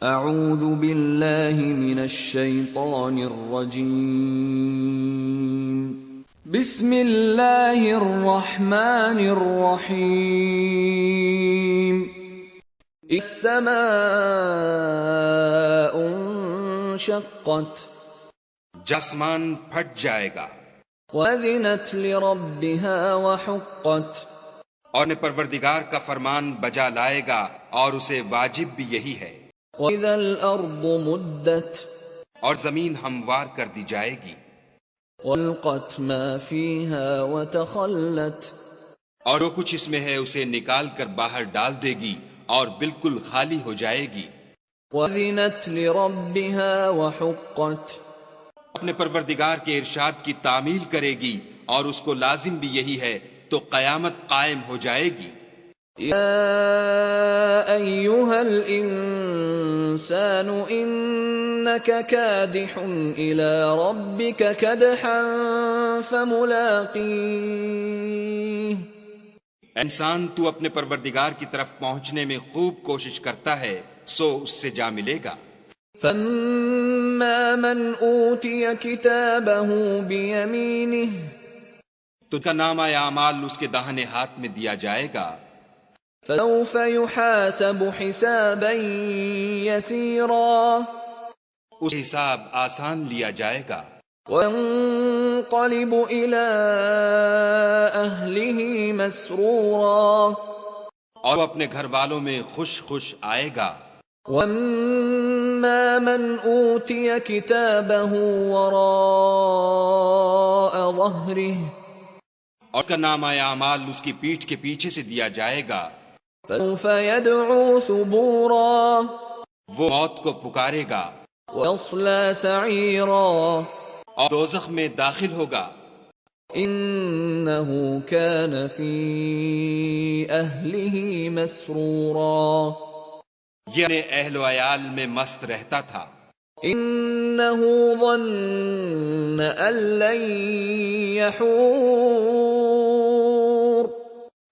اعوذ باللہ من الشیطان الرجیم بسم اللہ الرحمن الرحیم السماء انشقت جسمان پھٹ جائے گا وَأَذِنَتْ لِرَبِّهَا وَحُقَّتْ اور نے پروردگار کا فرمان بجا لائے گا اور اسے واجب بھی یہی ہے وَإِذَا الْأَرْضُ مُدَّتْ اور زمین ہموار کر دی جائے گی وَأَلْقَتْ مَا فِيهَا وَتَخَلَّتْ اور جو کچھ اس میں ہے اسے نکال کر باہر ڈال دے گی اور بالکل خالی ہو جائے گی وَأَذِنَتْ لِرَبِّهَا وَحُقَّتْ اپنے پروردگار کے ارشاد کی تعمیل کرے گی اور اس کو لازم بھی یہی ہے تو قیامت قائم ہو جائے گی يَا أَيُّهَا الْإِنسَانُ إِنَّكَ كَادِحٌ إِلَى رَبِّكَ كَدْحًا فَمُلَاقِيهِ انسان تو اپنے پروردگار کی طرف پہنچنے میں خوب کوشش کرتا ہے سو اس سے جا ملے گا فَأَمَّا مَنْ أُوتِيَ كِتَابَهُ بِيَمِينِهِ تو اس کا نامہ اعمال اس کے داہنے ہاتھ میں دیا جائے گا فَسَوْفَ يُحَاسَبُ حِسَابًا يَسِيرًا اس حساب آسان لیا جائے گا وَيَنْقَلِبُ إِلَىٰ أَهْلِهِ مَسْرُورًا اور وہ اپنے گھر والوں میں خوش خوش آئے گا وَأَمَّا مَنْ أُوتِيَ كِتَابَهُ وَرَاءَ ظَهْرِهِ اور اس کا نامہ اعمال اس کی پیٹھ کے پیچھے سے دیا جائے گا فَسَوْفَ يَدْعُو ثُبُورًا وہ موت کو پکارے گا وَيَصْلَىٰ سَعِيرًا اور دوزخ میں داخل ہوگا إِنَّهُ كَانَ فِي أَهْلِهِ مَسْرُورًا یہ اپنے اہل و عیال میں مست رہتا تھا إِنَّهُ ظَنَّ أَن لَّن يَحُورَ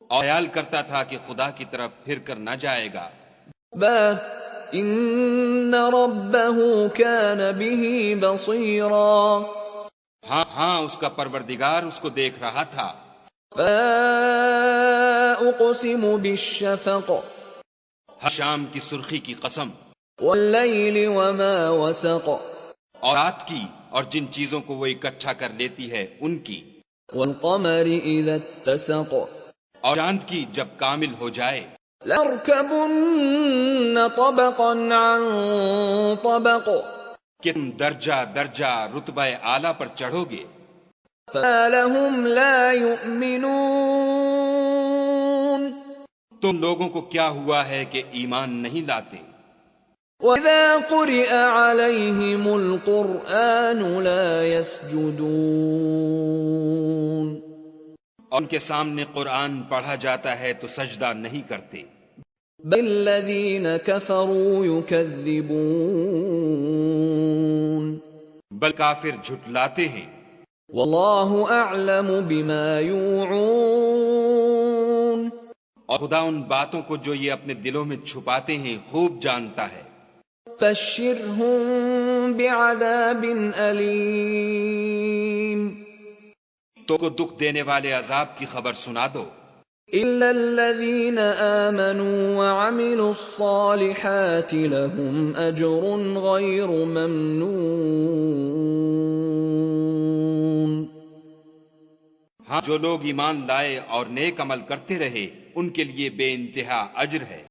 اور خیال کرتا تھا کہ خدا کی طرف پھر کر نہ جائے گا بَلَىٰ إِنَّ رَبَّهُ كَانَ بِهِ بَصِيرًا ہاں اس کا پروردگار اس کو دیکھ رہا تھا فَأُقْسِمُ بِالشَّفَقِ ہر شام کی سرخی کی قسم وَاللَّيْلِ وَمَا وَسَقَ اور رات کی اور جن چیزوں کو وہ اکٹھا کر لیتی ہے ان کی وَالْقَمَرِ إِذَا اتَّسَقَ اور چاند کی جب کامل ہو جائے لَأَرْكَبُنَّ طَبَقًا عَن طَبَقٍ کہ تم درجہ درجہ رتبہ اعلیٰ پر چڑھو گے فَمَا لَهُمْ لَا يُؤْمِنُونَ تم لوگوں کو کیا ہوا ہے کہ ایمان نہیں لاتے وَإِذَا قُرِئَ عَلَيْهِمُ الْقُرْآنُ لَا يَسْجُدُونَ اور ان کے سامنے قرآن پڑھا جاتا ہے تو سجدہ نہیں کرتے بَلِ الَّذِينَ كَفَرُوا يُكَذِّبُونَ بل کافر جھٹلاتے ہیں وَاللَّهُ أَعْلَمُ بِمَا يُوعُونَ اور خدا ان باتوں کو جو یہ اپنے دلوں میں چھپاتے ہیں خوب جانتا ہے فَبَشِّرْهُم بِعَذَابٍ أَلِيمٍ تو کو دکھ دینے والے عذاب کی خبر سنا دو إِلَّا الَّذِينَ آمَنُوا وَعَمِلُوا الصَّالِحَاتِ لَهُمْ أَجْرٌ غَيْرُ مَمْنُونٍ ہاں جو لوگ ایمان لائے اور نیک عمل کرتے رہے ان کے لیے بے انتہا اجر ہے